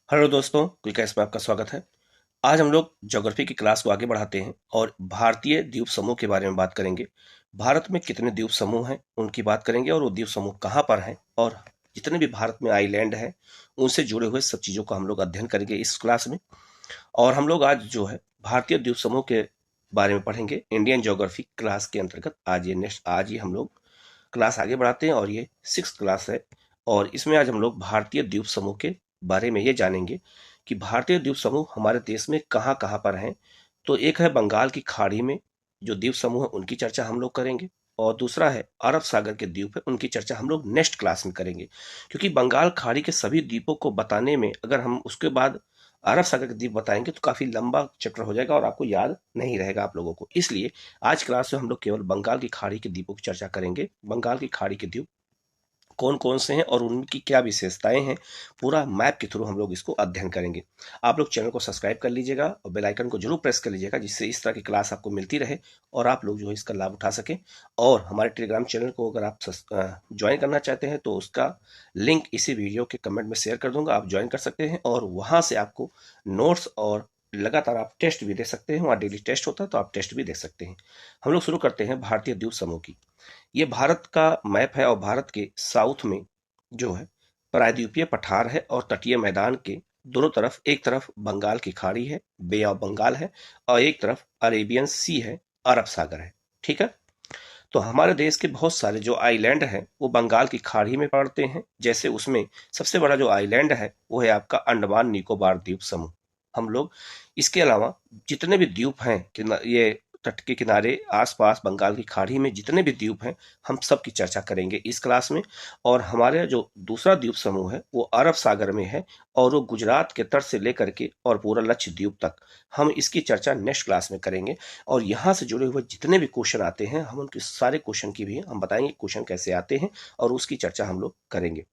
Hello दोस्तों, क्विकैस में आपका स्वागत है। आज हम लोग ज्योग्राफी की क्लास को आगे बढ़ाते हैं और भारतीय द्वीप समूह के बारे में बात करेंगे। भारत में कितने द्वीप समूह हैं उनकी बात करेंगे और वो द्वीप समूह कहाँ पर हैं, और जितने भी भारत में आइलैंड हैं उनसे जुड़े हुए सब चीज़ों का हम लोग अध्ययन करेंगे इस क्लास में। और हम लोग आज जो है भारतीय द्वीप समूह के बारे में पढ़ेंगे इंडियन ज्योग्राफी क्लास के अंतर्गत। आज ही हम लोग क्लास आगे बढ़ाते हैं और ये 6th क्लास है। और इसमें आज हम लोग भारतीय द्वीप समूह के बारे में ये जानेंगे कि भारतीय द्वीप समूह हमारे देश में कहाँ कहाँ पर हैं। तो एक है बंगाल की खाड़ी में जो द्वीप समूह है उनकी चर्चा हम लोग करेंगे, और दूसरा है अरब सागर के द्वीप है उनकी चर्चा हम लोग नेक्स्ट क्लास में करेंगे। क्योंकि बंगाल खाड़ी के सभी द्वीपों को बताने में अगर हम उसके बाद अरब सागर के द्वीप बताएंगे तो काफी लंबा चक्र हो जाएगा और आपको याद नहीं रहेगा आप लोगों को। इसलिए आज क्लास में हम लोग केवल बंगाल की खाड़ी के द्वीपों की चर्चा करेंगे। बंगाल की खाड़ी के द्वीप कौन कौन से हैं और उनकी क्या विशेषताएं हैं, पूरा मैप के थ्रू हम लोग इसको अध्ययन करेंगे। आप लोग चैनल को सब्सक्राइब कर लीजिएगा और बेल आइकन को जरूर प्रेस कर लीजिएगा, जिससे इस तरह की क्लास आपको मिलती रहे और आप लोग जो है इसका लाभ उठा सकें। और हमारे टेलीग्राम चैनल को अगर आप ज्वाइन करना चाहते हैं तो उसका लिंक इसी वीडियो के कमेंट में शेयर कर दूंगा, आप ज्वाइन कर सकते हैं और वहां से आपको नोट्स और लगातार आप टेस्ट भी दे सकते हैं। वहाँ डेली टेस्ट होता है तो आप टेस्ट भी देख सकते हैं। हम लोग शुरू करते हैं भारतीय द्वीप समूह की। ये भारत का मैप है और भारत के साउथ में जो है प्रायद्वीपीय पठार है और तटीय मैदान के दोनों तरफ, एक तरफ बंगाल की खाड़ी है, बे ऑफ बंगाल है, और एक तरफ अरेबियन सी है, अरब सागर है। ठीक है। तो हमारे देश के बहुत सारे जो आइलैंड हैं वो बंगाल की खाड़ी में पड़ते हैं। जैसे उसमें सबसे बड़ा जो आइलैंड है वो है आपका अंडमान निकोबार द्वीप समूह। हम लोग इसके अलावा जितने भी द्वीप हैं ये तट के किनारे आसपास बंगाल की खाड़ी में जितने भी द्वीप हैं हम सब की चर्चा करेंगे इस क्लास में। और हमारे जो दूसरा द्वीप समूह है वो अरब सागर में है और वो गुजरात के तट से लेकर के और पूरा लक्षद्वीप तक हम इसकी चर्चा नेक्स्ट क्लास में करेंगे। और यहाँ से जुड़े हुए जितने भी क्वेश्चन आते हैं हम उनके सारे क्वेश्चन की भी हम बताएंगे क्वेश्चन कैसे आते हैं और उसकी चर्चा हम लोग करेंगे।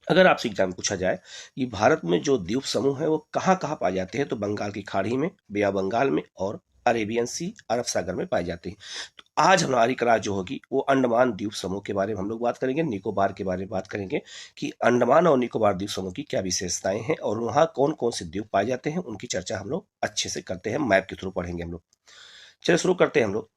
अगर आपसे एग्जाम में पूछा जाए कि भारत में जो द्वीप समूह है वो कहाँ कहाँ पाए जाते हैं, तो बंगाल की खाड़ी में, बे ऑफ बंगाल में और अरेबियन सी अरब सागर में पाए जाते हैं। तो आज हमारी क्लास जो होगी वो अंडमान द्वीप समूह के बारे में हम लोग बात करेंगे, निकोबार के बारे में बात करेंगे कि अंडमान और निकोबार द्वीप समूह की क्या विशेषताएं हैं और वहाँ कौन कौन से द्वीप पाए जाते हैं उनकी चर्चा हम लोग अच्छे से करते हैं, मैप के थ्रू पढ़ेंगे हम लोग। चलिए शुरू करते हैं हम लोग।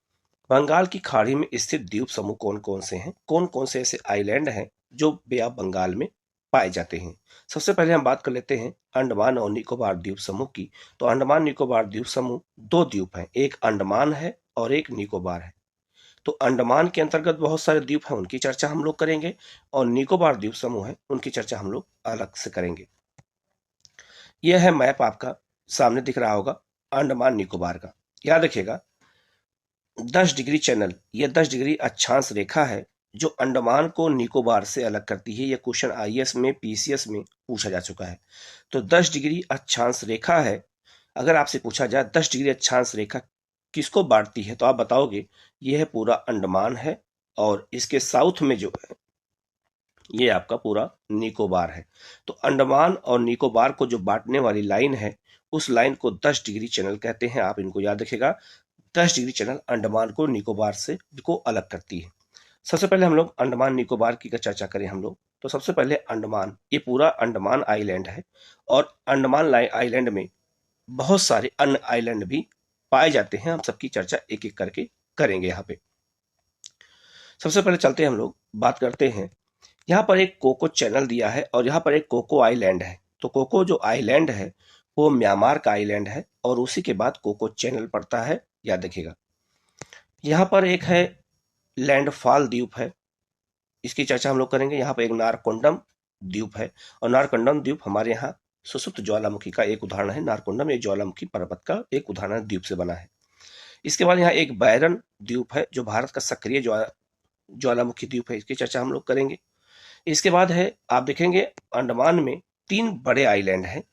बंगाल की खाड़ी में स्थित द्वीप समूह कौन कौन से हैं, कौन कौन से ऐसे आइलैंड हैं जो बे ऑफ बंगाल में पाए जाते हैं। सबसे पहले हम बात कर लेते हैं अंडमान और निकोबार द्वीप समूह की। तो अंडमान निकोबार द्वीप समूह दो द्वीप हैं, एक अंडमान है और एक निकोबार है। तो अंडमान के अंतर्गत बहुत सारे द्वीप हैं उनकी चर्चा हम लोग करेंगे, और निकोबार द्वीप समूह है उनकी चर्चा हम लोग अलग से करेंगे। यह है मैप, आपका सामने दिख रहा होगा अंडमान निकोबार का। याद रखिएगा 10 डिग्री चैनल, ये 10 डिग्री अक्षांश रेखा है जो अंडमान को निकोबार से अलग करती है। यह क्वेश्चन आईएएस में, पीसीएस में पूछा जा चुका है। तो 10 डिग्री अक्षांश रेखा है। अगर आपसे पूछा जाए 10 डिग्री अक्षांश रेखा किसको बांटती है तो आप बताओगे यह है पूरा अंडमान है, और इसके साउथ में जो है ये आपका पूरा निकोबार है। तो अंडमान और निकोबार को जो बांटने वाली लाइन है उस लाइन को 10 डिग्री चैनल कहते हैं। आप इनको याद रखिएगा, 10 डिग्री चैनल अंडमान को निकोबार से को अलग करती है। सबसे पहले हम लोग अंडमान निकोबार की चर्चा करें हम लोग, तो सबसे पहले अंडमान, ये पूरा अंडमान आइलैंड है और अंडमान आइलैंड में बहुत सारे अन्य आइलैंड भी पाए जाते हैं। हम सबकी चर्चा एक एक करके करेंगे यहाँ पे। सबसे पहले चलते हैं हम लोग बात करते हैं, यहाँ पर एक कोको चैनल दिया है और यहाँ पर एक कोको आइलैंड है। तो कोको जो आइलैंड है वो म्यांमार का आइलैंड है और उसी के बाद कोको चैनल पड़ता है, याद रखिएगा। यहाँ पर एक है लैंडफॉल द्वीप है, इसकी चर्चा हम लोग करेंगे। यहाँ पर एक नारकोंडम द्वीप है और नारकोंडम द्वीप हमारे यहाँ सुसुप्त ज्वालामुखी का एक उदाहरण है। नारकोंडम एक ज्वालामुखी पर्वत का एक उदाहरण द्वीप से बना है। इसके बाद यहाँ एक बैरन द्वीप है जो भारत का सक्रिय ज्वालामुखी द्वीप है, इसकी चर्चा हम लोग करेंगे। इसके बाद है, आप देखेंगे अंडमान में 3 बड़े आइलैंड हैं,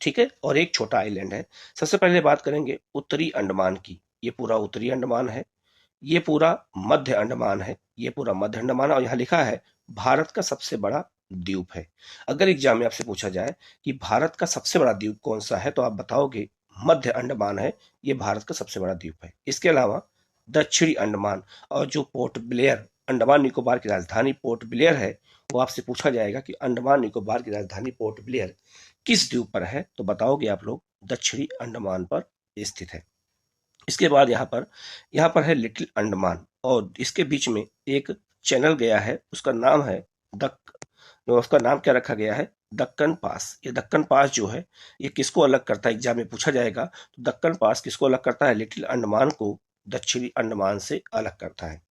ठीक है, और एक छोटा आइलैंड है। सबसे पहले बात करेंगे उत्तरी अंडमान की। ये पूरा उत्तरी अंडमान है, ये पूरा मध्य अंडमान है, ये पूरा मध्य अंडमान है, और यहाँ लिखा है भारत का सबसे बड़ा द्वीप है। अगर एग्जाम में आपसे पूछा जाए कि भारत का सबसे बड़ा द्वीप कौन सा है तो आप बताओगे मध्य अंडमान है, ये भारत का सबसे बड़ा द्वीप है। इसके अलावा दक्षिणी अंडमान और जो पोर्ट ब्लेयर अंडमान निकोबार की राजधानी पोर्ट ब्लेयर है, वो आपसे पूछा जाएगा कि अंडमान निकोबार की राजधानी पोर्ट ब्लेयर किस द्वीप पर है, तो बताओगे आप लोग दक्षिणी अंडमान पर स्थित है। इसके बाद यहाँ पर है लिटिल अंडमान, और इसके बीच में एक चैनल गया है, उसका नाम है उसका नाम क्या रखा गया है, दक्कन पास। ये दक्कन पास जो है, ये किसको अलग करता है, एग्जाम में पूछा जाएगा। तो दक्कन पास किसको अलग करता है, लिटिल अंडमान को दक्षिणी अंडमान से अलग करता है।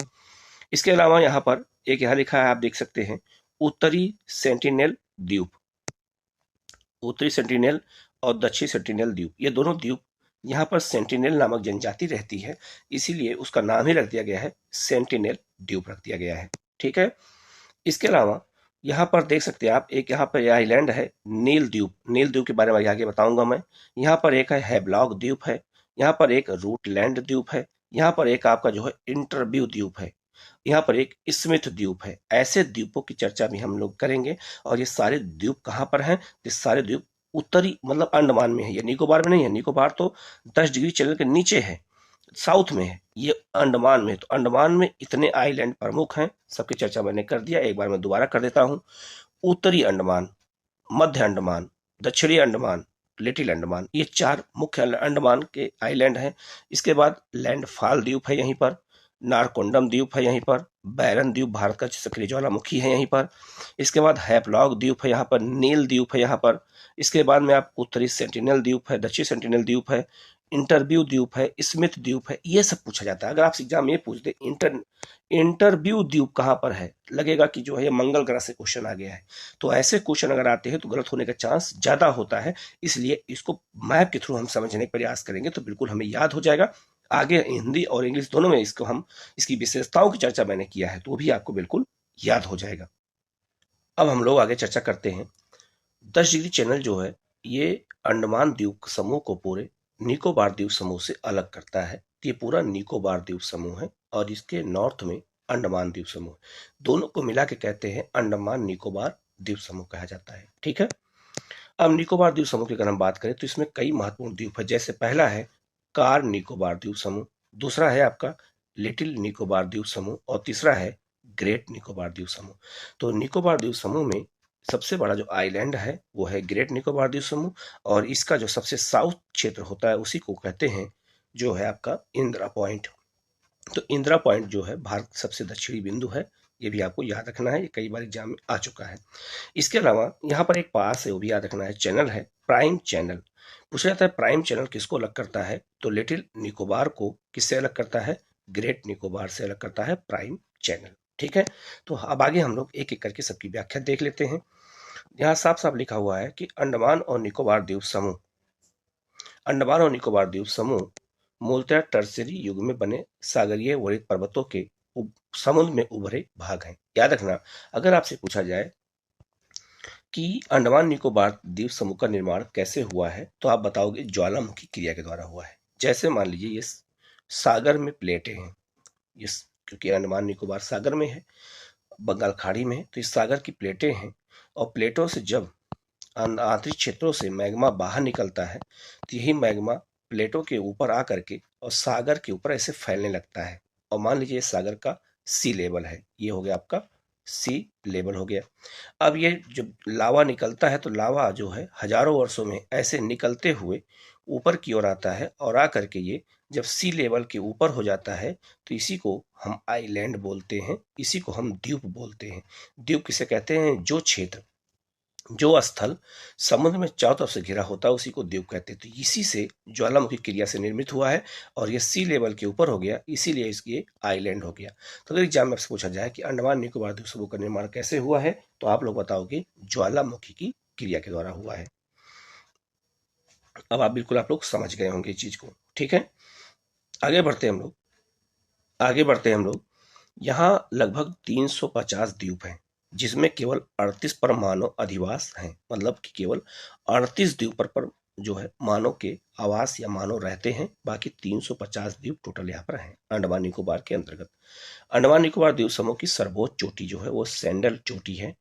इसके अलावा यहाँ लिखा है, आप देख सकते हैं, उत्तरी सेंटिनेल द्वीप। उत्तरी सेंटिनेल और दक्षिणी सेंटिनेल द्वीप, ये दोनों द्वीप, यहाँ पर सेंटिनेल नामक जनजाति रहती है, इसीलिए उसका नाम ही रख दिया गया है, सेंटिनेल द्वीप रख दिया गया है। ठीक है। इसके अलावा यहाँ पर देख सकते हैं आप, एक यहाँ पर आइलैंड है नील द्वीप। नील द्वीप के बारे में आगे बताऊंगा मैं। यहाँ पर एक है हैवलॉक द्वीप है, यहाँ पर एक रूटलैंड द्वीप है, यहाँ पर एक आपका जो है इंटरव्यू द्वीप है, यहाँ पर एक स्मिथ द्वीप है। ऐसे द्वीपों की चर्चा भी हम लोग करेंगे। और ये सारे द्वीप कहाँ पर हैं, ये सारे द्वीप उत्तरी मतलब अंडमान में है, ये निकोबार में नहीं है। निकोबार तो 10 डिग्री चैनल के नीचे है, साउथ में है, ये अंडमान में। तो अंडमान में इतने आइलैंड प्रमुख हैं, सबकी चर्चा मैंने कर दिया, एक बार मैं दोबारा कर देता हूँ। उत्तरी अंडमान, मध्य अंडमान, दक्षिणी अंडमान, लिटिल अंडमान, ये 4 मुख्य अंडमान के आइलैंड हैं। इसके बाद लैंडफॉल द्वीप है यहीं पर, नारकोंडम द्वीप है यहीं पर, बैरन द्वीप भारत का सक्रिय ज्वालामुखी है यहीं पर। इसके बाद हैवलॉक द्वीप है यहाँ पर, नील द्वीप है यहाँ पर। इसके बाद में आप उत्तरी सेंटिनल द्वीप है, दक्षिणी सेंटिनल द्वीप है, इंटरव्यू द्वीप है, स्मिथ द्वीप है, ये सब पूछा जाता है। अगर आपसे एग्जाम ये पूछ दे इंटरव्यू द्वीप कहाँ पर है, लगेगा कि जो है ये मंगल ग्रह से क्वेश्चन आ गया है। तो ऐसे क्वेश्चन अगर आते हैं तो गलत होने का चांस ज्यादा होता है, इसलिए इसको मैप के थ्रू हम समझने का प्रयास करेंगे तो बिल्कुल हमें याद हो जाएगा। आगे हिंदी और इंग्लिश दोनों में इसकी विशेषताओं की चर्चा मैंने किया है, तो वो भी आपको बिल्कुल याद हो जाएगा। अब हम लोग आगे चर्चा करते हैं। 10 डिग्री चैनल जो है, ये अंडमान द्वीप समूह को पूरे निकोबार द्वीप समूह से अलग करता है। ये पूरा निकोबार द्वीप समूह है, और इसके नॉर्थ में अंडमान द्वीप समूह, दोनों को मिला के कहते हैं अंडमान निकोबार द्वीप समूह कहा जाता है। ठीक है। अब निकोबार द्वीप समूह की अगर हम बात करें तो इसमें कई महत्वपूर्ण द्वीप है, जैसे पहला है कार निकोबार द्वीप समूह, दूसरा है आपका लिटिल निकोबार द्वीप समूह, और तीसरा है ग्रेट निकोबार द्वीप समूह। तो निकोबार द्वीप समूह में सबसे बड़ा जो आइलैंड है वो है ग्रेट निकोबार द्वीप समूह, और इसका जो सबसे साउथ क्षेत्र होता है उसी को कहते हैं जो है आपका इंदिरा पॉइंट। तो इंदिरा पॉइंट जो है भारत सबसे दक्षिणी बिंदु है, ये भी आपको याद रखना है, ये कई बार एग्जाम में आ चुका है। इसके अलावा यहाँ पर एक पास है, वो भी याद रखना है, चैनल है प्राइम चैनल। पूछा जाता है प्राइम चैनल किसको अलग करता है, तो लिटिल निकोबार को किससे अलग करता है, ग्रेट निकोबार से अलग करता है प्राइम चैनल। ठीक है। तो अब आगे हम लोग एक एक करके सबकी व्याख्या देख लेते हैं। यहाँ साफ साफ लिखा हुआ है कि अंडमान और निकोबार द्वीप समूह, अंडमान और निकोबार द्वीप समूह मूलतः टर्शियरी युग में बने सागरीय वरित पर्वतों के समुद्र में उभरे भाग हैं। याद रखना, अगर आपसे पूछा जाए कि अंडमान निकोबार द्वीप समूह का निर्माण कैसे हुआ है, तो आप बताओगे ज्वालामुखी क्रिया के द्वारा हुआ है। जैसे मान लीजिए ये सागर में प्लेटें हैं, ये क्योंकि अंडमान निकोबार सागर में है, बंगाल खाड़ी में है, तो इस सागर की प्लेटें हैं, और प्लेटों से जब आंतरिक क्षेत्रों से मैग्मा बाहर निकलता है, तो यही मैग्मा प्लेटों के ऊपर आकर के और सागर के ऊपर ऐसे फैलने लगता है। और मान लीजिए सागर का सी लेवल है, ये हो गया आपका सी लेवल हो गया। अब ये जब लावा निकलता है तो लावा जो है हजारों वर्षों में ऐसे निकलते हुए ऊपर की ओर आता है, और आकर के ये जब सी लेवल के ऊपर हो जाता है तो इसी को हम आइलैंड बोलते हैं, इसी को हम द्वीप बोलते हैं। द्वीप किसे कहते हैं, जो क्षेत्र, जो स्थल समुद्र में चारों तरफ से घिरा होता है उसी को द्वीप कहते हैं। तो इसी से ज्वालामुखी क्रिया से निर्मित हुआ है, और ये सी लेवल के ऊपर हो गया, इसीलिए इसकी आइलैंड हो गया। तो अगर एग्जाम में आपसे पूछा जाए कि अंडमान निकोबार द्वीप समूह का निर्माण कैसे हुआ है, तो आप लोग बताओगे ज्वालामुखी की क्रिया के द्वारा हुआ है। अब आप लोग समझ गए होंगे इस चीज को। ठीक है। आगे बढ़ते हैं हम लोग। यहाँ लगभग 350 द्वीप हैं, जिसमें केवल 38 पर मानव अधिवास हैं, मतलब कि केवल 38 द्वीप पर जो है मानव के आवास या मानव रहते हैं, बाकी 350 द्वीप टोटल यहाँ पर हैं अंडमान निकोबार के अंतर्गत। अंडमान निकोबार द्वीप समूह की सर्वोच्च चोटी जो है वो सैंडल चोटी है,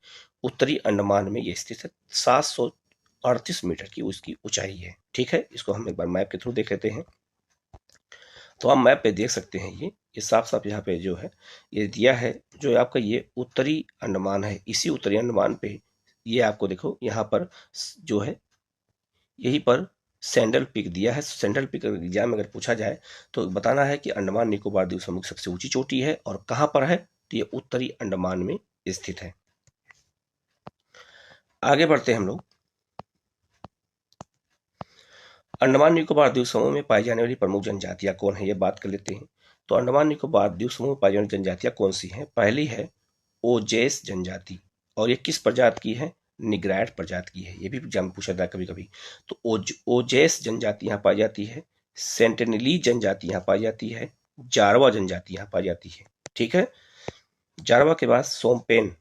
उत्तरी अंडमान में ये स्थित है, 738 मीटर की उसकी ऊंचाई है। ठीक है। इसको हम एक बार मैप के थ्रू देख लेते हैं। तो आप मैप पे देख सकते हैं, ये साफ साफ यहाँ पे जो है ये दिया है, जो आपका ये उत्तरी अंडमान है, इसी उत्तरी अंडमान पे ये आपको देखो यहाँ पर जो है यहीं पर सैंडल पीक दिया है। सैंडल पीक एग्जाम में अगर पूछा जाए तो बताना है कि अंडमान निकोबार द्वीप समूह की सबसे ऊंची चोटी है और कहाँ पर है, तो ये उत्तरी अंडमान में स्थित है। आगे बढ़ते हैं हम लोग। अंडमान निकोबार द्वीप समूह में पाई जाने वाली प्रमुख जनजातियां कौन है, ये बात कर लेते हैं। तो अंडमान निकोबार द्वीप समूह में पाई जाने वाली जनजातियां कौन सी हैं? पहली है ओजेस जनजाति, और ये किस प्रजाति की है? निग्रायड प्रजाति की है। ये भी एग्जाम में पूछा था कभी कभी। तो ओजेस जनजाति यहाँ पाई जाती है, सेंटिनली जनजाति यहाँ पाई जाती है, जारवा जनजाति यहाँ पाई जाती है। ठीक है, जारवा के बाद सोमपेन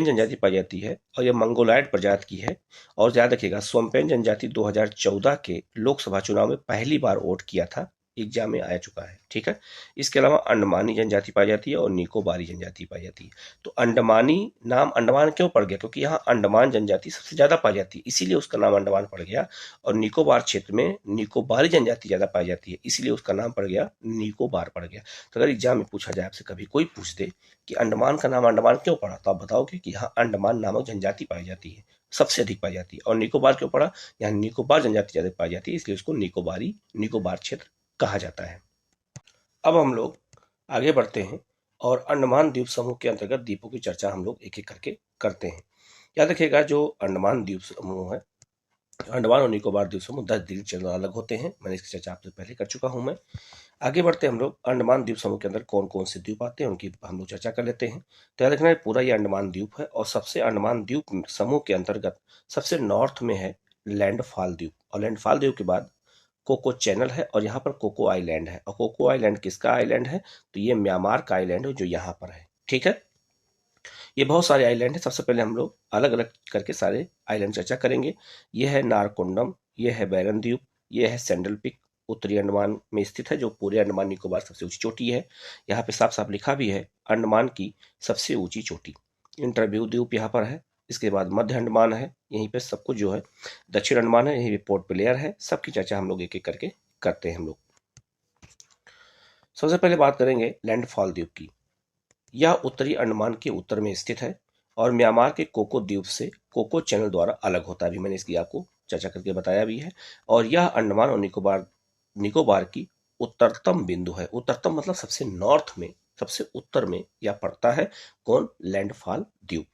जनजाति पाई जाती है और यह मंगोलायड प्रजाति की है। और याद रखिएगा सोमपेन जनजाति 2014 के लोकसभा चुनाव में पहली बार वोट किया था, एग्जाम में आ चुका है। ठीक है, इसके अलावा अंडमानी जनजाति पाई जाती है और निकोबारी जनजाति पाई जाती है। तो अंडमानी नाम अंडमान क्यों पड़ गया? क्योंकि यहाँ अंडमान जनजाति सबसे ज्यादा पाई जाती है, इसीलिए उसका नाम अंडमान पड़ गया। और निकोबार क्षेत्र में निकोबारी जनजाति ज्यादा पाई जाती है, इसीलिए उसका नाम पड़ गया निकोबार पड़ गया। तो अगर एग्जाम में पूछा जाए आपसे, कभी कोई पूछ दे कि अंडमान का नाम अंडमान क्यों पड़ा, तो आप बताओगे कि यहाँ अंडमान नामक जनजाति पाई जाती है, सबसे अधिक पाई जाती है। और निकोबार क्यों पड़ा? यहाँ निकोबार जनजाति ज्यादा पाई जाती है, इसलिए उसको निकोबार क्षेत्र कहा जाता है। अब हम लोग आगे बढ़ते हैं और अंडमान द्वीप समूह के अंतर्गत द्वीपों की चर्चा हम लोग एक एक करके करते हैं। याद रखिएगा जो अंडमान द्वीप समूह है, अंडमान और निकोबार द्वीप समूह 10 डिग्री चंद्र अलग होते हैं। मैंने इसकी चर्चा आपसे पहले कर चुका हूं मैं। आगे बढ़ते हैं हम लोग। अंडमान द्वीप समूह के अंदर कौन कौन से द्वीप आते हैं उनकी हम लोग चर्चा कर लेते हैं। तो याद रखना है पूरा ये अंडमान द्वीप है और सबसे अंडमान द्वीप समूह के अंतर्गत सबसे नॉर्थ में है लैंडफॉल द्वीप, और लैंडफॉल द्वीप के बाद कोको चैनल है और यहाँ पर कोको आइलैंड है। और कोको आइलैंड किसका आइलैंड है? तो ये म्यांमार का आइलैंड है जो यहाँ पर है। ठीक है, ये बहुत सारे आइलैंड है। सबसे पहले हम लोग अलग अलग करके सारे आइलैंड चर्चा करेंगे। ये है नारकोंडम, ये है बैरन द्वीप, ये है सैंडल पिक, उत्तरी अंडमान में स्थित है, जो पूरे अंडमान निकोबार सबसे ऊंची चोटी है। यहाँ पे साफ साफ लिखा भी है अंडमान की सबसे ऊंची चोटी। इंटरव्यू द्वीप यहाँ पर है। इसके बाद मध्य अंडमान है, यहीं पे सब कुछ जो है। दक्षिण अंडमान है, यहीं पे पोर्ट ब्लेयर है। सबकी चर्चा हम लोग एक एक करके करते हैं हम लोग। सबसे पहले बात करेंगे लैंडफॉल द्वीप की। यह उत्तरी अंडमान के उत्तर में स्थित है और म्यांमार के कोको द्वीप से कोको चैनल द्वारा अलग होता है। अभी मैंने इसकी आपको चर्चा करके बताया भी है। और यह अंडमान और निकोबार की उत्तरतम बिंदु है। उत्तरतम मतलब सबसे नॉर्थ में, सबसे उत्तर में यह पड़ता है। कौन? लैंडफॉल द्वीप।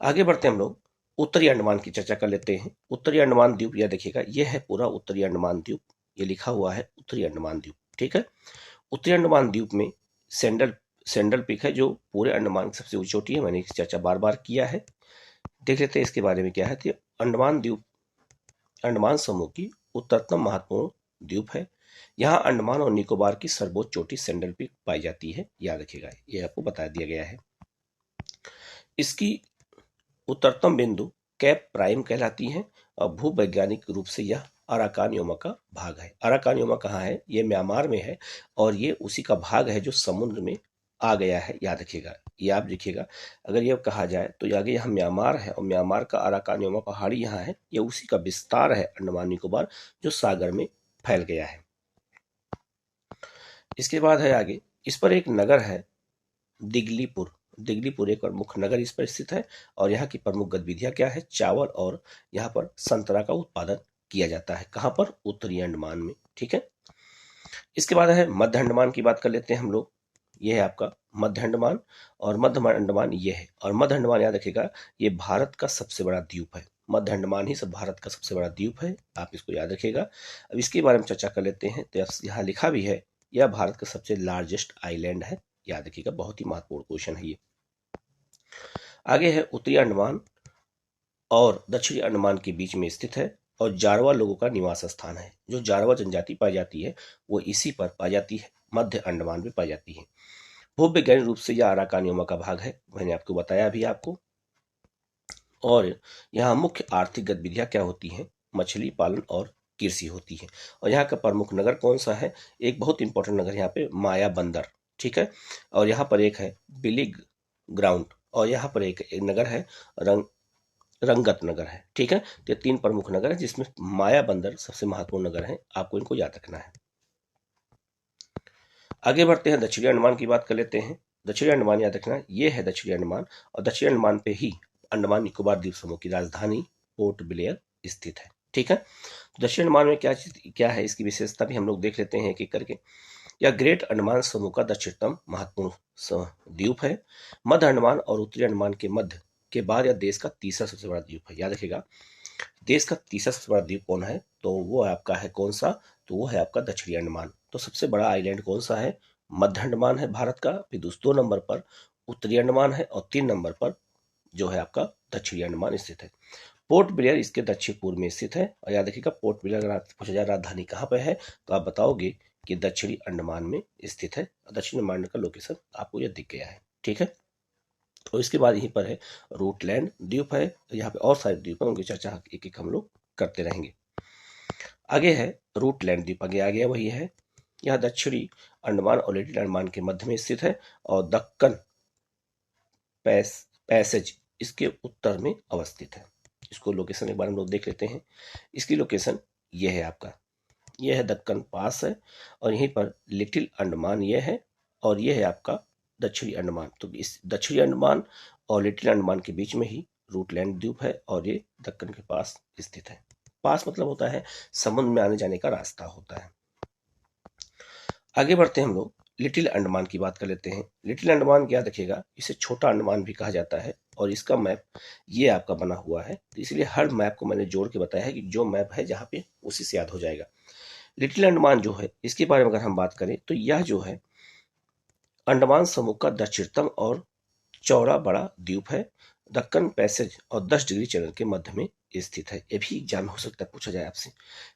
आगे बढ़ते हम लोग उत्तरी अंडमान की चर्चा कर लेते हैं। उत्तरी अंडमान द्वीप यह देखिएगा, यह है पूरा उत्तरी अंडमान द्वीप। ये लिखा हुआ है उत्तरी अंडमान द्वीप। ठीक है, उत्तरी अंडमान द्वीप में सैंडल पीक है जो पूरे अंडमान की सबसे ऊंची चोटी है। मैंने इसकी चर्चा बार बार किया है। देख लेते हैं इसके बारे में क्या है। तो अंडमान द्वीप अंडमान समूह की उत्तरतम महत्वपूर्ण द्वीप है। यहाँ अंडमान और निकोबार की सर्वोच्च चोटी सैंडल पीक पाई जाती है। याद रखिएगा, ये आपको बता दिया गया है। इसकी उत्तरतम बिंदु कैप प्राइम कहलाती है और भूवैज्ञानिक रूप से यह अराकान योमा का भाग है। अराकान योमा कहाँ है? ये म्यांमार में है और ये उसी का भाग है जो समुद्र में आ गया है। याद रखिएगा, ये आप लिखिएगा। अगर ये कहा जाए तो आगे यहाँ म्यांमार है और म्यांमार का अराकान योमा पहाड़ी यहाँ है। ये उसी का विस्तार है अंडमान निकोबार, जो सागर में फैल गया है। इसके बाद है आगे, इस पर एक नगर है दिगलीपुर। दिगलीपुर एक प्रमुख नगर इस पर स्थित है और यहाँ की प्रमुख गतिविधियां क्या है? चावल और यहाँ पर संतरा का उत्पादन किया जाता है। कहाँ पर? उत्तरी अंडमान में। ठीक है, इसके बाद है मध्य अंडमान की बात कर लेते हैं हम लोग। ये है आपका मध्य अंडमान और मध्य अंडमान ये है। और मध्य अंडमान याद रखिएगा, ये भारत का सबसे बड़ा द्वीप है। मध्य अंडमान ही सब भारत का सबसे बड़ा द्वीप है, आप इसको याद रखिएगा। अब इसके बारे में चर्चा कर लेते हैं। तो यहाँ लिखा भी है, यह भारत का सबसे लार्जेस्ट आइलैंड है। याद रखिएगा, बहुत ही महत्वपूर्ण क्वेश्चन है ये। आगे है उत्तरी अंडमान और दक्षिणी अंडमान के बीच में स्थित है और जारवा लोगों का निवास स्थान है। जो जारवा जनजाति पाई जाती है वो इसी पर पाई जाती है, मध्य अंडमान में पाई जाती है। भूवैज्ञानिक रूप से यह अराकान योमा का भाग है, मैंने आपको बताया भी आपको। और यहाँ मुख्य आर्थिक गतिविधियां क्या होती हैं? मछली पालन और कृषि होती है। और यहाँ का प्रमुख नगर कौन सा है? एक बहुत इंपॉर्टेंट नगर यहाँ पे माया बंदर। ठीक है, और यहाँ पर एक है बिलिग ग्राउंड और यहाँ पर एक नगर है रंगत नगर है। ठीक है, तो ये 3 प्रमुख नगर है जिसमें माया बंदर सबसे महत्वपूर्ण नगर है। आपको इनको याद रखना है। आगे बढ़ते हैं, दक्षिणी अंडमान की बात कर लेते हैं। दक्षिणी अंडमान याद रखना, ये है दक्षिणी अंडमान, और दक्षिणी अंडमान पे ही अंडमान निकोबार द्वीप समूह की राजधानी पोर्ट ब्लेयर स्थित है। ठीक है, तो दक्षिण अंडमान में क्या है, इसकी विशेषता भी हम लोग देख लेते हैं एक एक करके। यह ग्रेट अंडमान समूह का दक्षिणतम महत्वपूर्ण द्वीप है। मध्य अंडमान और उत्तरी अंडमान के मध्य के बाद यह देश का तीसरा सबसे बड़ा द्वीप है। याद रखिएगा, देश का तीसरा सबसे बड़ा द्वीप कौन है, तो वो आपका है कौन सा, तो वो है आपका दक्षिणी अंडमान। तो सबसे बड़ा आइलैंड कौन सा है, मध्य अंडमान है भारत का, फिर 2 नंबर पर उत्तरी अंडमान है, और 3 नंबर पर जो है आपका दक्षिणी अंडमान स्थित है। पोर्ट ब्लेयर इसके दक्षिण पूर्व में स्थित है। और याद रखिएगा, पोर्ट ब्लेयर अगर आपसे पूछा जाए राजधानी कहाँ पे है, तो आप बताओगे कि दक्षिणी अंडमान में स्थित है। दक्षिणी अंडमान का लोकेशन आपको यह दिख गया है। ठीक है, और इसके बाद यहीं पर है रूटलैंड द्वीप है। तो यहाँ पे और सारे द्वीप है, उनकी चर्चा एक एक हम लोग करते रहेंगे। आगे है रूटलैंड द्वीप, आगे आ गया वही है। यह दक्षिणी अंडमान और लिटिल अंडमान के मध्य में स्थित है, और दक्कन पैसेज इसके उत्तर में अवस्थित है। इसको लोकेशन एक बार हम लोग देख लेते हैं। इसकी लोकेशन ये है आपका, ये है दक्कन पास है, और यहीं पर लिटिल अंडमान ये है, और ये है आपका दक्षिणी अंडमान। तो इस दक्षिणी अंडमान और लिटिल अंडमान के बीच में ही रूटलैंड द्वीप है, और ये दक्कन के पास स्थित है। पास मतलब होता है समुद्र में आने जाने का रास्ता होता है। आगे बढ़ते हैं हम लोग, लिटिल अंडमान की बात कर लेते हैं। लिटिल अंडमान क्या रखिएगा, इसे छोटा अंडमान भी कहा जाता है, और इसका मैप ये आपका बना हुआ है। तो इसलिए हर मैप को मैंने जोड़ के बताया है कि जो मैप है जहाँ पे उसी से याद हो जाएगा। लिटिल अंडमान जो है, इसके बारे में अगर हम बात करें तो यह जो है अंडमान समूह का दक्षिणतम और चौड़ा बड़ा द्वीप है। दक्कन पैसेज और 10 डिग्री चैनल के मध्य में स्थित है। ये भी एग्जाम में हो सकता है पूछा जाए आपसे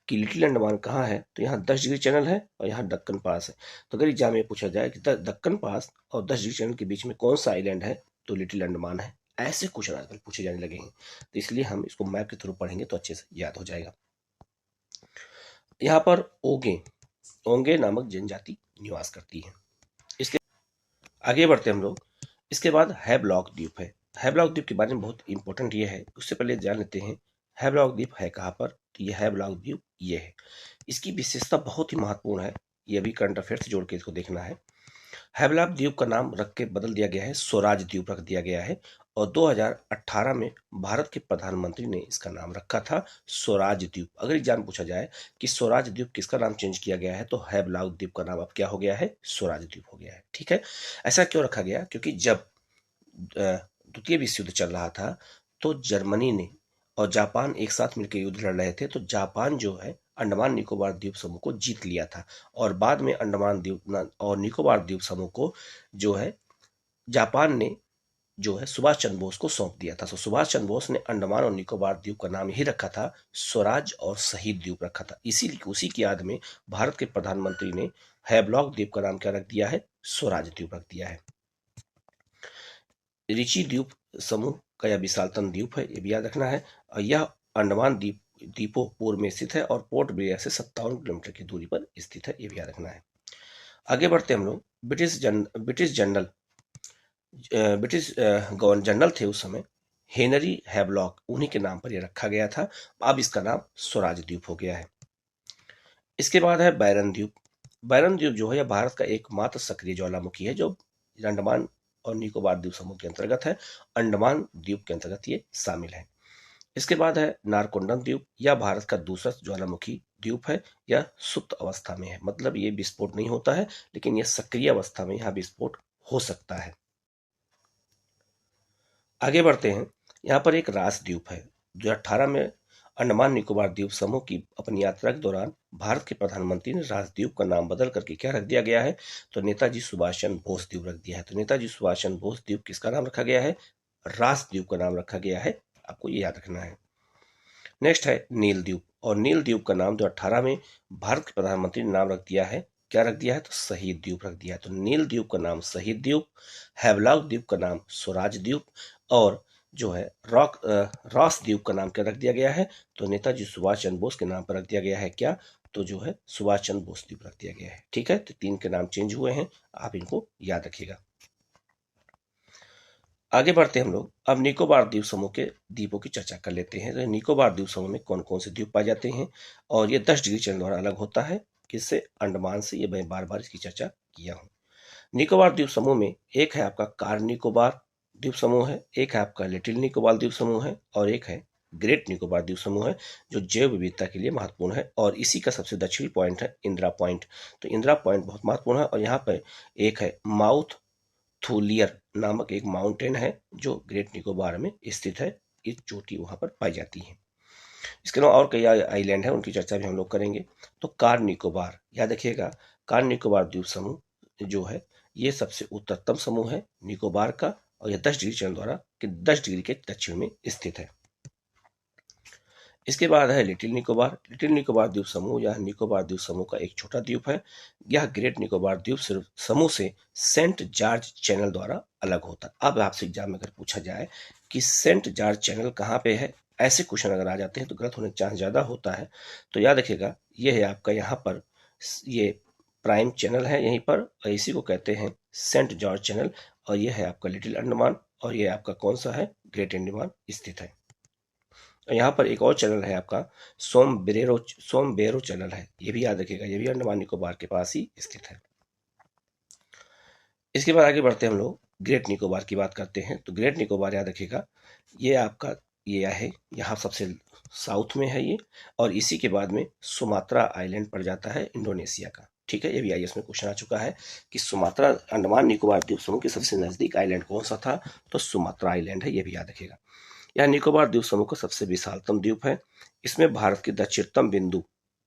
कि लिटिल अंडमान कहाँ है, तो यहाँ 10 डिग्री चैनल है और यहाँ दक्कन पास है। तो अगर एग्जाम में पूछा जाए कि दक्कन पास और 10 डिग्री चैनल के बीच में कौन सा आइलैंड है, तो लिटिल अंडमान है। ऐसे क्वेश्चन आजकल पूछे जाने लगे हैं, तो इसलिए हम इसको मैप के थ्रू पढ़ेंगे तो अच्छे से याद हो जाएगा। यहाँ पर ओंगे नामक जनजाति निवास करती है। इसके आगे बढ़ते हम लोग, इसके बाद हैवलॉक द्वीप है। हैवलॉक द्वीप के बारे में बहुत इंपॉर्टेंट ये है, उससे पहले जान लेते हैं हैवलॉक द्वीप है कहाँ पर। तो ये हैवलॉक द्वीप ये है। इसकी विशेषता बहुत ही महत्वपूर्ण है, ये भी करंट अफेयर से जोड़ के इसको देखना है। हैवलॉक द्वीप का नाम रख के बदल दिया गया है, स्वराज द्वीप रख दिया गया है, और 2018 में भारत के प्रधानमंत्री ने इसका नाम रखा था स्वराज द्वीप। अगर एग्जाम पूछा जाए कि स्वराज द्वीप किसका नाम चेंज किया गया है, तो हैवलॉक द्वीप का नाम अब क्या हो गया है, स्वराज द्वीप हो गया है। ठीक है, ऐसा क्यों रखा गया, क्योंकि जब द्वितीय विश्व युद्ध चल रहा था, तो जर्मनी ने और जापान एक साथ मिलकर युद्ध लड़ रहे थे। तो जापान जो है अंडमान निकोबार द्वीप समूह को जीत लिया था, और बाद में अंडमान द्वीप और निकोबार द्वीप समूह को जो है जापान ने जो है सुभाष चंद्र बोस को सौंप दिया था। तो सुभाष चंद्र बोस ने अंडमान और निकोबार द्वीप का नाम ही रखा था स्वराज और शहीद द्वीप रखा था। इसीलिए उसी की याद में भारत के प्रधानमंत्री ने हैवलॉक द्वीप का नाम क्या रख दिया है, स्वराज द्वीप रख दिया है। रिची द्वीप समूह का यह विशालतम द्वीप है, ये भी याद रखना है। और यह अंडमान द्वीपों पूर्व में स्थित है, और पोर्ट ब्लेयर से 57 किलोमीटर की दूरी पर स्थित है, ये भी याद रखना है। आगे बढ़ते हम लोग, ब्रिटिश गवर्नर जनरल थे उस समय, हेनरी हैवलॉक, उन्हीं के नाम पर यह रखा गया था। अब इसका नाम स्वराज द्वीप हो गया है। इसके बाद है बैरन द्वीप। बैरन द्वीप जो है यह भारत का एकमात्र सक्रिय ज्वालामुखी है, जो अंडमान और निकोबार द्वीप समूह के अंतर्गत है। अंडमान द्वीप के अंतर्गत ये शामिल है। इसके बाद है नारकोंडम द्वीप। यह भारत का दूसरा ज्वालामुखी द्वीप है। यह सुप्त अवस्था में है, मतलब ये विस्फोट नहीं होता है, लेकिन यह सक्रिय अवस्था में यहाँ विस्फोट हो सकता है। आगे बढ़ते हैं, यहाँ पर एक रास द्वीप है। 2018 में अंडमान निकोबार द्वीप समूह की अपनी यात्रा के दौरान भारत के प्रधानमंत्री ने रास द्वीप का नाम बदल करके क्या रख दिया गया है, तो नेताजी सुभाष चंद्र बोस द्वीप रख दिया है। तो नेताजी सुभाष चंद्र बोस द्वीप किसका नाम रखा गया है, रास द्वीप का नाम रखा गया है, आपको ये याद रखना है। नेक्स्ट है नील द्वीप, और नील द्वीप का नाम 2018 में भारत के प्रधानमंत्री ने नाम रख दिया है, क्या रख दिया है, तो शहीद द्वीप रख दिया है। तो नील द्वीप का नाम शहीद द्वीप, हैवलॉक द्वीप का नाम स्वराज द्वीप, और जो है रॉस द्वीप का नाम क्या रख दिया गया है, तो नेताजी सुभाष चंद्र बोस के नाम पर रख दिया गया है क्या, तो जो है सुभाष चंद्र बोस द्वीप रख दिया गया है। ठीक है, तो 3 के नाम चेंज हुए हैं, आप इनको याद रखिएगा। आगे बढ़ते हम लोग, अब निकोबार द्वीप समूह के द्वीपों की चर्चा कर लेते हैं। तो निकोबार द्वीप समूह में कौन कौन से द्वीप पाए जाते हैं, और ये 10 डिग्री चैनल द्वारा अलग होता है, किससे, अंडमान से। ये मैं बार बार इसकी चर्चा किया हूँ। निकोबार द्वीप समूह में एक है आपका कार निकोबार द्वीप समूह है, एक है आपका लिटिल निकोबार द्वीप समूह है और एक है ग्रेट निकोबार द्वीप समूह है, जो जैव विविधता के लिए महत्वपूर्ण है। और इसी का सबसे दक्षिणी पॉइंट है इंदिरा पॉइंट। तो इंदिरा पॉइंट बहुत महत्वपूर्ण है। और यहाँ पर एक है माउथ थूलियर नामक एक माउंटेन है जो ग्रेट निकोबार में स्थित है। इस चोटी वहां पर पाई जाती है। इसके अलावा और कई आइलैंड है, उनकी चर्चा भी हम लोग करेंगे। तो कार निकोबार याद रखिएगा, कार निकोबार द्वीप समूह जो है ये सबसे उत्तरतम समूह है निकोबार का, और यह 10 डिग्री चरण द्वारा 10 डिग्री के दक्षिण में स्थित है। इसके बाद है लिटिल निकोबार। लिटिल निकोबार द्वीप समूह यह निकोबार द्वीप समूह का एक छोटा द्वीप है। यह ग्रेट निकोबार द्वीप समूह से सेंट जॉर्ज चैनल द्वारा अलग होता है। अब आपसे एग्जाम में अगर पूछा जाए कि सेंट जॉर्ज चैनल कहाँ पे है, ऐसे क्वेश्चन अगर आ जाते हैं तो गलत होने का चांस ज़्यादा होता है। तो याद रखिएगा ये है आपका यहाँ पर ये प्राइम चैनल है यहीं पर, और इसी को कहते हैं सेंट जॉर्ज चैनल। और ये है आपका लिटिल अंडमान, और ये आपका कौन सा है, ग्रेट अंडमान स्थित है। यहाँ पर एक और चैनल है आपका सोमबेरो चैनल है, ये भी याद रखिएगा, ये भी अंडमान निकोबार के पास ही स्थित है। इसके बाद आगे बढ़ते हैं हम लोग ग्रेट निकोबार की बात करते हैं। तो ग्रेट निकोबार याद रखिएगा ये आपका ये है यहाँ सबसे साउथ में है ये, और इसी के बाद में सुमात्रा आइलैंड पड़ जाता है इंडोनेशिया का। ठीक है, ये भी आईएएस में क्वेश्चन आ चुका है कि सुमात्रा अंडमान निकोबार द्वीप समूह के सबसे नजदीक आइलैंड कौन सा था, तो सुमात्रा आइलैंड है, ये भी याद रखिएगा। यह निकोबार द्वीप समूह का सबसे विशालतम द्वीप है। इसमें भारत की दक्षिणतम बिंदु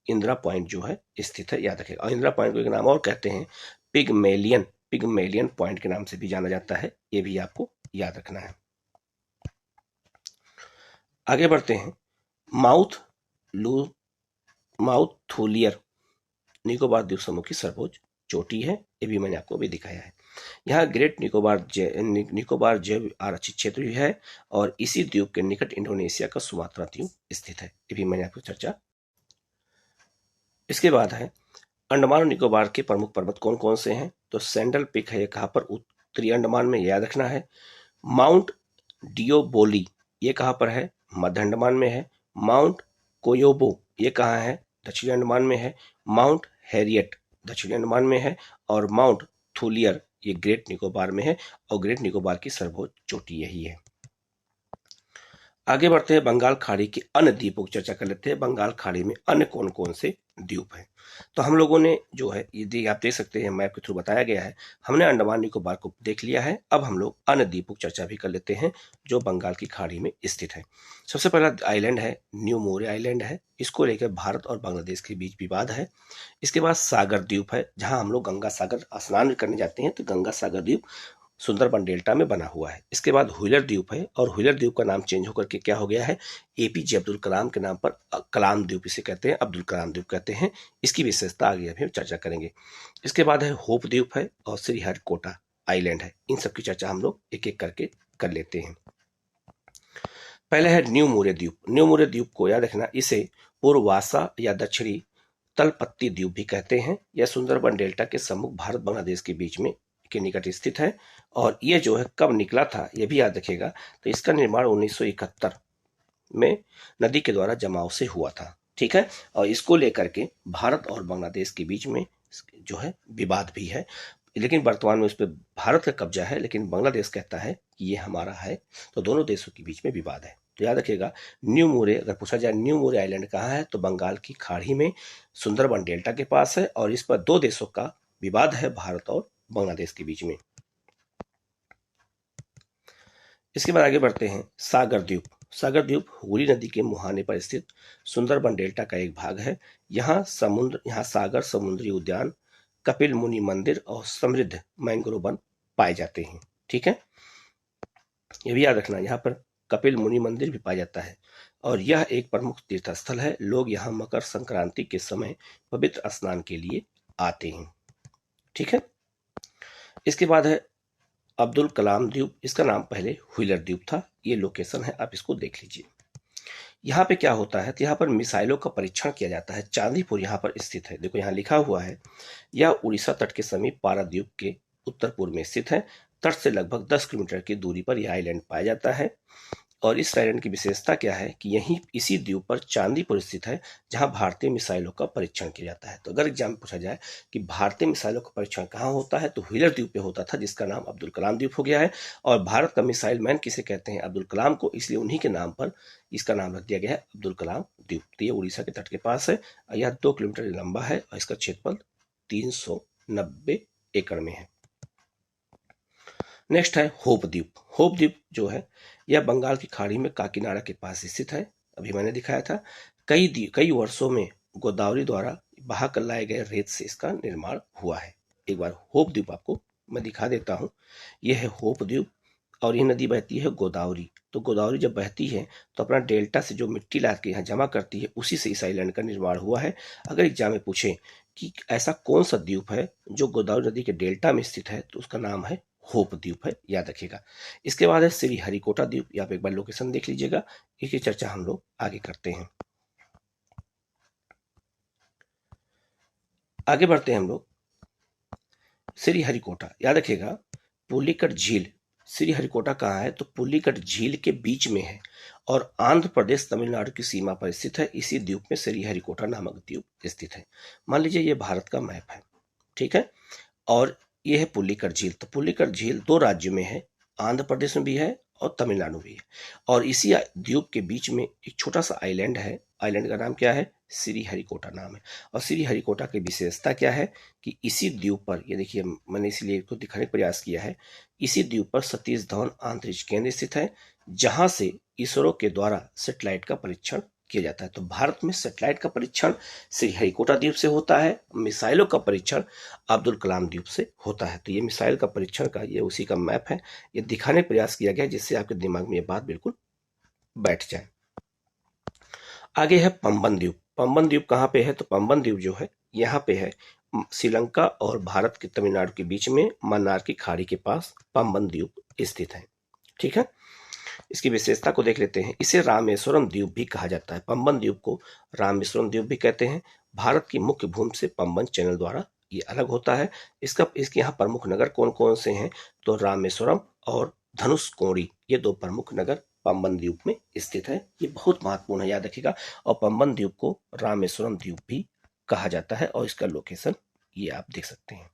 इंदिरा पॉइंट जो है स्थित है, याद रखेगा। और इंदिरा पॉइंट को एक नाम और कहते हैं पिगमेलियन पॉइंट के नाम से भी जाना जाता है, ये भी आपको याद रखना है। आगे बढ़ते हैं माउथ थूलियर निकोबार द्वीप समूह की सर्वोच्च चोटी है, ये भी मैंने आपको अभी दिखाया है। यहाँ ग्रेट निकोबार जैव आरक्षित क्षेत्र भी है, और इसी द्वीप के निकट इंडोनेशिया का सुमात्रा द्वीप स्थित है, ये भी मैंने आपको चर्चा। इसके बाद है अंडमान और निकोबार के प्रमुख पर्वत कौन कौन से हैं, तो सैंडल पिक है कहाँ पर, उत्तरी अंडमान में, याद रखना है। माउंट डियोबोली ये कहाँ पर है, मध्य अंडमान में है। माउंट कोयोबो ये कहाँ है, दक्षिणी अंडमान में है। माउंट हैरियट दक्षिणी अंडमान में है, और माउंट थूलियर ये ग्रेट निकोबार में है, और ग्रेट निकोबार की सर्वोच्च चोटी यही है। आगे बढ़ते हैं बंगाल खाड़ी के अन्य द्वीपों की चर्चा कर लेते हैं। बंगाल खाड़ी में अन्य कौन कौन से द्वीप हैं, तो हम लोगों ने जो है ये आप देख सकते हैं मैप के थ्रू बताया गया है। हमने अंडमान निकोबार को देख लिया है, अब हम लोग अन्य द्वीपों की चर्चा भी कर लेते हैं जो बंगाल की खाड़ी में स्थित है। सबसे पहला आइलैंड है न्यू मोरे आइलैंड है, इसको लेकर भारत और बांग्लादेश के बीच विवाद है। इसके बाद सागर द्वीप है, जहां हम लोग गंगा सागर स्नान करने जाते हैं, तो गंगा सागर द्वीप सुंदरबन डेल्टा में बना हुआ है। इसके बाद व्हीलर द्वीप है, और व्हीलर द्वीप का नाम चेंज होकर के क्या हो गया है, एपीजे अब्दुल कलाम के नाम पर कलाम द्वीप इसे कहते हैं, अब्दुल कलाम द्वीप कहते हैं। इसकी विशेषता आगे अभी हम चर्चा करेंगे। इसके बाद है होप द्वीप है, और श्रीहरिकोटा आइलैंड है। इन सब की चर्चा हम लोग एक एक करके कर लेते हैं। पहले है न्यू मोरे द्वीप। न्यू मोरे द्वीप को याद रखना, इसे पूर्वासा या दक्षिणी तलपत्ती द्वीप भी कहते हैं। यह सुंदरबन डेल्टा के सम्मुख भारत बांग्लादेश के बीच में के निकट स्थित है, और ये जो है कब निकला था ये भी याद रखेगा। तो इसका निर्माण 1971 में नदी के द्वारा जमाव से हुआ था। ठीक है, और इसको लेकर के भारत और बांग्लादेश के बीच में जो है विवाद भी है, लेकिन वर्तमान में उस पर भारत का कब्जा है, लेकिन बांग्लादेश कहता है कि ये हमारा है। तो दोनों देशों के बीच में विवाद है। तो याद रखिएगा न्यू मोरे, अगर पूछा जाए न्यू मोरे आइलैंड कहाँ है, तो बंगाल की खाड़ी में सुंदरबन डेल्टा के पास है, और इस पर दो देशों का विवाद है, भारत और बांग्लादेश के बीच में। इसके बाद आगे बढ़ते हैं सागर द्वीप। सागर द्वीप हुगली नदी के मुहाने पर स्थित सुंदरबन डेल्टा का एक भाग है। यहाँ सागर समुद्री उद्यान, कपिल मुनि मंदिर और समृद्ध मैंग्रोव वन पाए जाते हैं। ठीक है, ये भी याद रखना, यहाँ पर कपिल मुनि मंदिर भी पाया जाता है, और यह एक प्रमुख तीर्थ स्थल है। लोग यहाँ मकर संक्रांति के समय पवित्र स्नान के लिए आते हैं। ठीक है, इसके बाद है अब्दुल कलाम द्वीप। इसका नाम पहले व्हीलर द्वीप था, ये लोकेशन है, आप इसको देख लीजिए। यहाँ पे क्या होता है, तो यहाँ पर मिसाइलों का परीक्षण किया जाता है। चांदीपुर यहाँ पर स्थित है, देखो यहाँ लिखा हुआ है। यह उड़ीसा तट के समीप पारादीप के उत्तर पूर्व में स्थित है। तट से लगभग 10 किलोमीटर की दूरी पर यह आइलैंड पाया जाता है। और इस आइलैंड की विशेषता क्या है कि यहीं इसी द्वीप पर चांदीपुर स्थित है, जहां भारतीय मिसाइलों का परीक्षण किया जाता है। तो अगर एग्जाम में पूछा जाए कि भारतीय मिसाइलों का परीक्षण कहाँ होता है, तो व्हीलर द्वीप पे होता था, जिसका नाम अब्दुल कलाम द्वीप हो गया है। और भारत का मिसाइल मैन किसे कहते हैं? अब्दुल कलाम को, इसलिए उन्हीं के नाम पर इसका नाम रख दिया गया है अब्दुल कलाम द्वीप। तो ये उड़ीसा के तट के पास है, यह 2 किलोमीटर लंबा है और इसका क्षेत्रफल 390 एकड़ में है। नेक्स्ट है होप द्वीप। होप द्वीप जो है यह बंगाल की खाड़ी में काकीनाडा के पास स्थित है। अभी मैंने दिखाया था। कई वर्षों में गोदावरी द्वारा बहा कर लाए गए रेत से इसका निर्माण हुआ है। एक बार होप द्वीप आपको मैं दिखा देता हूँ। यह है होप द्वीप और ये नदी बहती है गोदावरी। तो गोदावरी जब बहती है तो अपना डेल्टा से जो मिट्टी ला के यहाँ जमा करती है, उसी से इस आइलैंड का निर्माण हुआ है। अगर एग्जाम में पूछे कि ऐसा कौन सा द्वीप है जो गोदावरी नदी के डेल्टा में स्थित है, तो उसका नाम है होप द्वीप है, याद रखिएगा। इसके बाद है श्री हरिकोटा द्वीप। यहाँ पे एक बार लोकेशन देख लीजिएगा, इसकी चर्चा हम लोग आगे करते हैं। आगे बढ़ते हैं हम लोग। श्री हरिकोटा, याद रखिएगा, पुलिकट झील। श्री हरिकोटा कहाँ है? तो पुलिकट झील के बीच में है और आंध्र प्रदेश तमिलनाडु की सीमा पर स्थित है। इसी द्वीप में श्री हरिकोटा नामक द्वीप स्थित है। मान लीजिए ये भारत का मैप है, ठीक है, और ये है पुलिकट झील। तो पुलिकट झील 2 राज्यों में है, आंध्र प्रदेश में भी है और तमिलनाडु भी है। और इसी द्वीप के बीच में एक छोटा सा आइलैंड है। आइलैंड का नाम क्या है? श्री हरिकोटा नाम है। और श्री हरिकोटा की विशेषता क्या है कि इसी द्वीप पर, ये देखिए मैंने इसलिए इसको दिखाने का प्रयास किया है, इसी द्वीप पर सतीश धवन अंतरिक्ष केंद्र स्थित है, जहां से इसरो के द्वारा सैटेलाइट का परीक्षण किया जाता है। तो भारत में सैटेलाइट का परीक्षण श्री हरिकोटा द्वीप से होता है, मिसाइलों का परीक्षण अब्दुल कलाम द्वीप से होता है। तो ये मिसाइल का परीक्षण का ये उसी का मैप है, ये दिखाने का प्रयास किया गया जिससे आपके दिमाग में ये बात बिल्कुल बैठ जाए। आगे है पंबन द्वीप। पंबन द्वीप कहाँ पे है? तो पंबन द्वीप जो है यहाँ पे है, श्रीलंका और भारत के तमिलनाडु के बीच में मन्नार की खाड़ी के पास पंबन द्वीप स्थित है, ठीक है। इसकी विशेषता को देख लेते हैं। इसे रामेश्वरम द्वीप भी कहा जाता है। पंबन द्वीप को रामेश्वरम द्वीप भी कहते हैं। भारत की मुख्य भूमि से पंबन चैनल द्वारा ये अलग होता है। इसके यहाँ प्रमुख नगर कौन कौन से हैं? तो रामेश्वरम और धनुषकोडी, ये 2 प्रमुख नगर पंबन द्वीप में स्थित है। ये बहुत महत्वपूर्ण है, याद रखिएगा। और पंबन द्वीप को रामेश्वरम द्वीप भी कहा जाता है और इसका लोकेशन ये आप देख सकते हैं।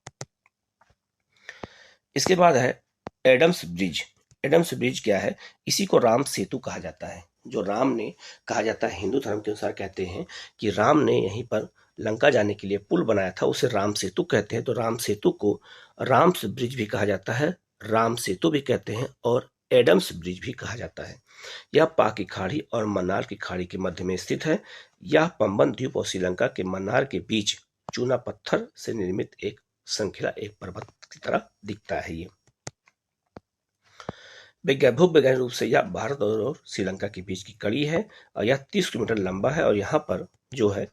इसके बाद है एडम्स ब्रिज। एडम्स ब्रिज क्या है? इसी को राम सेतु कहा जाता है। जो राम ने, कहा जाता है, हिंदू धर्म के अनुसार कहते हैं कि राम ने यहीं पर लंका जाने के लिए पुल बनाया था, उसे राम सेतु कहते हैं। तो राम सेतु को राम्स ब्रिज भी कहा जाता है, राम सेतु भी कहते हैं और एडम्स ब्रिज भी कहा जाता है। यह पाक की खाड़ी और मन्नार की खाड़ी के मध्य में स्थित है। यह पंबन द्वीप और श्रीलंका के मन्नार के बीच चूना पत्थर से निर्मित एक श्रृंखला, एक पर्वत की तरह दिखता है। ये भूवैज्ञानिक रूप से यह भारत और श्रीलंका के बीच की कड़ी है और यह 30 किलोमीटर लंबा है। और यहाँ पर जो है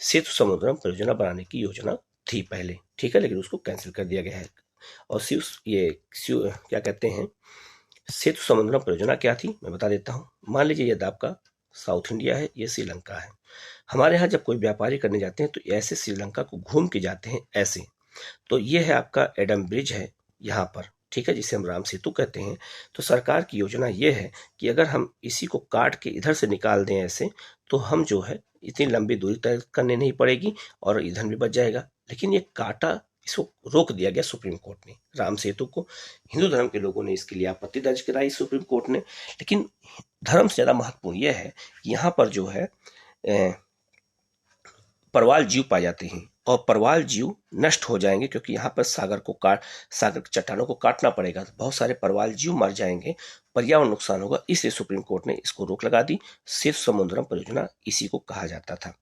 सेतु समुद्रम परियोजना बनाने की योजना थी पहले, ठीक है, लेकिन उसको कैंसिल कर दिया गया है। और क्या कहते हैं, सेतु समुद्रम परियोजना क्या थी मैं बता देता हूँ। मान लीजिए ये आपका साउथ इंडिया है, ये श्रीलंका है। हमारे यहाँ जब कोई व्यापारी करने जाते हैं तो ऐसे श्रीलंका को घूम के जाते हैं ऐसे। तो ये है आपका एडम ब्रिज है यहाँ पर, ठीक है, जिसे हम राम सेतु कहते हैं। तो सरकार की योजना ये है कि अगर हम इसी को काट के इधर से निकाल दें ऐसे, तो हम जो है इतनी लंबी दूरी तय करनी नहीं पड़ेगी और ईंधन भी बच जाएगा। लेकिन ये काटा, इसको रोक दिया गया सुप्रीम कोर्ट ने, राम सेतु को। हिंदू धर्म के लोगों ने इसके लिए आपत्ति दर्ज कराई सुप्रीम कोर्ट ने। लेकिन धर्म से ज्यादा महत्वपूर्ण यह है कि यहाँ पर जो है परवाल जीव पाए जाते हैं और परवाल जीव नष्ट हो जाएंगे, क्योंकि यहाँ पर सागर चट्टानों को काटना पड़ेगा, तो बहुत सारे परवाल जीव मर जाएंगे, पर्यावरण नुकसान होगा। इसलिए सुप्रीम कोर्ट ने इसको रोक लगा दी। सेतु समुद्रम परियोजना इसी को कहा जाता था।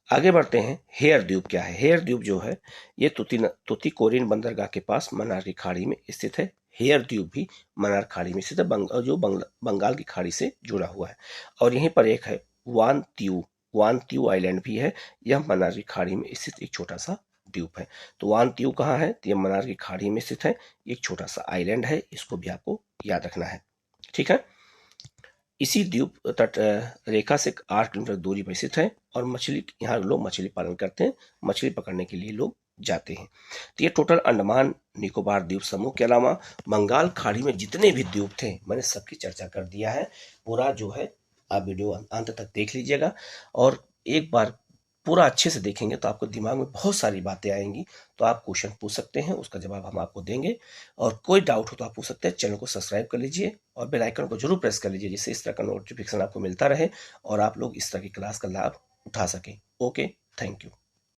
आगे बढ़ते हैं। हेयर द्वीप क्या है? हेयर द्वीप जो है ये तुतीकोरिन बंदरगाह के पास मन्नार की खाड़ी में स्थित है। हेयर द्वीप भी मन्नार खाड़ी में स्थित है, बंगाल की खाड़ी से जुड़ा हुआ है। और यहीं पर एक है वान त्यू आइलैंड भी है। यह मन्नार की खाड़ी में स्थित एक छोटा सा द्वीप है। तो वान त्यू कहाँ है? तो यह मन्नार की खाड़ी में स्थित है, एक छोटा सा आइलैंड है, इसको भी आपको याद रखना है, ठीक है। इसी द्वीप तट रेखा से 8 किलोमीटर दूरी पर स्थित है और यहाँ लोग मछली पालन करते हैं। मछली पकड़ने के लिए लोग जाते हैं। तो ये टोटल अंडमान निकोबार द्वीप समूह के अलावा बंगाल खाड़ी में जितने भी द्वीप थे मैंने सबकी चर्चा कर दिया है। पूरा जो है आप वीडियो अंत तक देख लीजिएगा, और एक बार पूरा अच्छे से देखेंगे तो आपको दिमाग में बहुत सारी बातें आएंगी। तो आप क्वेश्चन पूछ सकते हैं, उसका जवाब हम आपको देंगे, और कोई डाउट हो तो आप पूछ सकते हैं। चैनल को सब्सक्राइब कर लीजिए और बेल आइकन को जरूर प्रेस कर लीजिए, जिससे इस तरह का नोटिफिकेशन आपको मिलता रहे और आप लोग इस तरह की क्लास का लाभ उठा सकें। Okay, thank you.